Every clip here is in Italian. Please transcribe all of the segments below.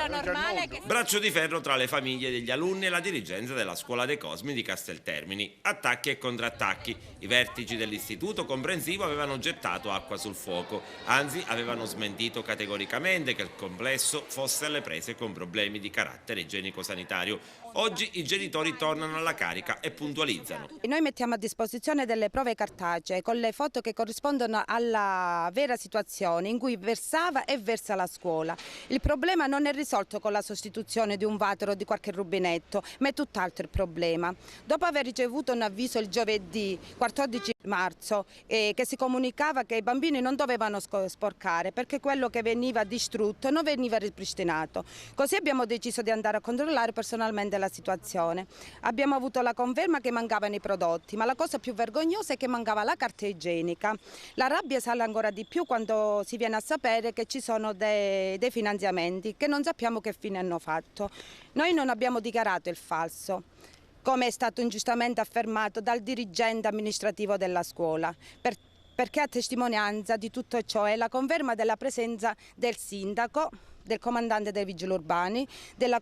era normale che... Braccio di ferro tra le famiglie degli alunni e la dirigenza della scuola dei Cosmi di Casteltermini. Attacchi e contrattacchi. I vertici dell'istituto comprensivo avevano gettato acqua sul fuoco, anzi avevano smentito categoricamente che il complesso fosse alle prese con problemi di carattere igienico-sanitario. Oggi i genitori tornano alla carica e puntualizzano. Noi mettiamo a disposizione delle prove cartacee con le foto che corrispondono alla vera situazione in cui versava e versa la scuola. Il problema non è risolto con la sostituzione di un water o di qualche rubinetto, ma è tutt'altro il problema. Dopo aver ricevuto un avviso il giovedì 14 marzo che si comunicava che i bambini non dovevano sporcare perché quello che veniva distrutto non veniva ripristinato. Così abbiamo deciso di andare a controllare personalmente la situazione. Abbiamo avuto la conferma che mancavano i prodotti, ma la cosa più vergognosa è che mancava la carta igienica. La rabbia sale ancora di più quando si viene a sapere che ci sono dei finanziamenti che non sappiamo che fine hanno fatto. Noi non abbiamo dichiarato il falso, come è stato ingiustamente affermato dal dirigente amministrativo della scuola, perché a testimonianza di tutto ciò è la conferma della presenza del sindaco, del comandante dei vigili urbani, del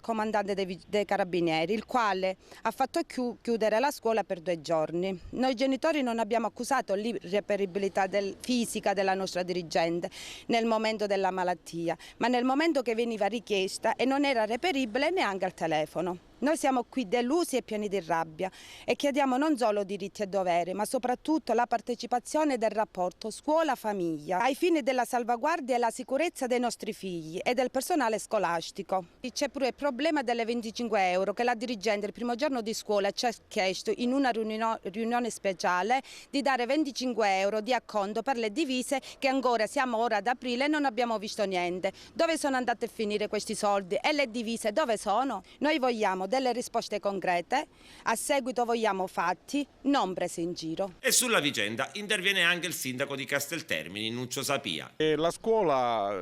comandante dei carabinieri, il quale ha fatto chiudere la scuola per 2 giorni. Noi genitori non abbiamo accusato l'irreperibilità fisica della nostra dirigente nel momento della malattia, ma nel momento che veniva richiesta e non era reperibile neanche al telefono. Noi siamo qui delusi e pieni di rabbia e chiediamo non solo diritti e doveri, ma soprattutto la partecipazione del rapporto scuola-famiglia ai fini della salvaguardia e la sicurezza dei nostri figli e del personale scolastico. C'è pure il problema delle 25 euro che la dirigente il primo giorno di scuola ci ha chiesto in una riunione speciale di dare 25 euro di acconto per le divise che ancora siamo ora ad aprile e non abbiamo visto niente. Dove sono andate a finire questi soldi e le divise dove sono? Noi vogliamo delle risposte concrete, a seguito vogliamo fatti, non prese in giro. E sulla vicenda interviene anche il sindaco di Casteltermini, Nuccio Sapia. La scuola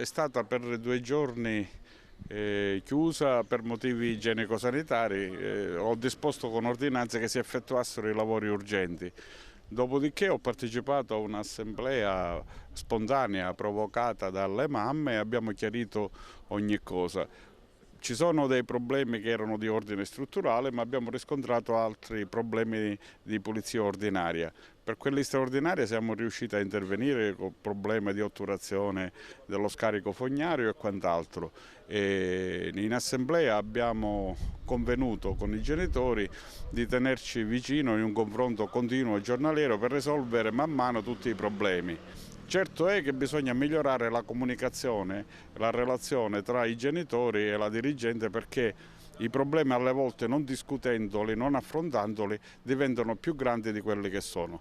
è stata per 2 giorni chiusa per motivi igienico-sanitari. Ho disposto con ordinanza che si effettuassero i lavori urgenti. Dopodiché ho partecipato a un'assemblea spontanea provocata dalle mamme e abbiamo chiarito ogni cosa. Ci sono dei problemi che erano di ordine strutturale, ma abbiamo riscontrato altri problemi di pulizia ordinaria. Per quelli straordinari siamo riusciti a intervenire con problemi di otturazione dello scarico fognario e quant'altro. In assemblea abbiamo convenuto con i genitori di tenerci vicino in un confronto continuo e giornaliero per risolvere man mano tutti i problemi. Certo è che bisogna migliorare la comunicazione, la relazione tra i genitori e la dirigente perché i problemi alle volte non discutendoli, non affrontandoli, diventano più grandi di quelli che sono.